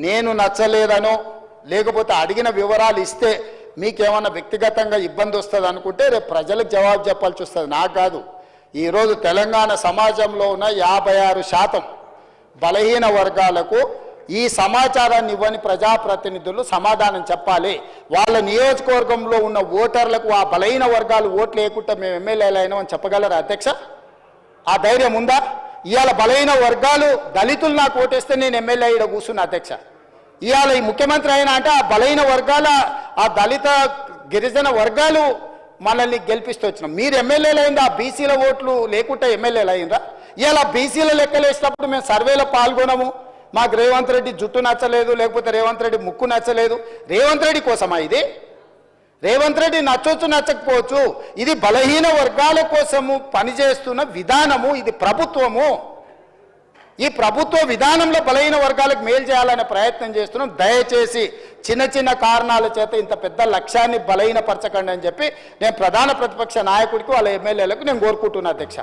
నేను నచ్చలేదనో లేకపోతే అడిగిన వివరాలు ఇస్తే మీకేమన్నా వ్యక్తిగతంగా ఇబ్బంది వస్తుంది అనుకుంటే రేపు ప్రజలకు జవాబు చెప్పాల్సి వస్తుంది, నాకు కాదు. ఈరోజు తెలంగాణ సమాజంలో ఉన్న 56% బలహీన వర్గాలకు ఈ సమాచారాన్ని ఇవ్వని ప్రజాప్రతినిధులు సమాధానం చెప్పాలి. వాళ్ళ నియోజకవర్గంలో ఉన్న ఓటర్లకు ఆ బలహీన వర్గాలు ఓట్లు లేకుండా మేము ఎమ్మెల్యేలు అయినామని చెప్పగలరా అధ్యక్ష? ఆ ధైర్యం ఉందా? ఇవాళ బలహీన వర్గాలు దళితులు నాకు ఓటేస్తే నేను ఎమ్మెల్యే ఇక్కడ కూర్చున్నా అధ్యక్ష. ఇవాళ ఈ ముఖ్యమంత్రి అయినా అంటే ఆ బలహీన వర్గాల ఆ దళిత గిరిజన వర్గాలు మనల్ని గెలిపిస్తూ వచ్చినాం. మీరు ఎమ్మెల్యేలు అయిందా? బీసీల ఓట్లు లేకుండా ఎమ్మెల్యేలు అయిందా? ఇలా బీసీల లెక్కలేసినప్పుడు మేము సర్వేలో పాల్గొనము. మాకు రేవంత్ రెడ్డి జుట్టు నచ్చలేదు, లేకపోతే రేవంత్ రెడ్డి ముక్కు నచ్చలేదు. రేవంత్ రెడ్డి కోసమా ఇది? రేవంత్ రెడ్డి నచ్చొచ్చు నచ్చకపోవచ్చు, ఇది బలహీన వర్గాల కోసము పనిచేస్తున్న విధానము, ఇది ప్రభుత్వము. ఈ ప్రభుత్వ విధానంలో బలహీన వర్గాలకు మేలు చేయాలనే ప్రయత్నం చేస్తున్నాం. దయచేసి చిన్న చిన్న కారణాల చేత ఇంత పెద్ద లక్ష్యాన్ని బలహీనపరచకండి అని చెప్పి నేను ప్రధాన ప్రతిపక్ష నాయకుడికి వాళ్ళ ఎమ్మెల్యేలకు నేను కోరుకుంటున్నా అధ్యక్ష.